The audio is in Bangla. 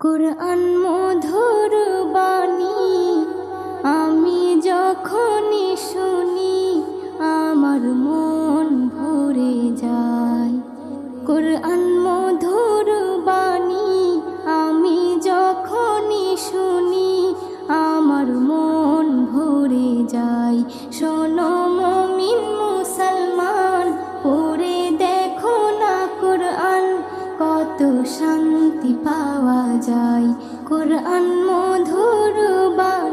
কুরআন মধুর বাণী আমি যখনই শুনি আমার মন ভরে যায়। কুরআন মধুর বাণী আমি যখনই শুনি আমার মন ভরে যায়। শোনো মুমিন মুসলমান, পড়ে দেখো না কুরআন, কত শান্তি পাওয়া যায়। কুরআন মধুর বাণী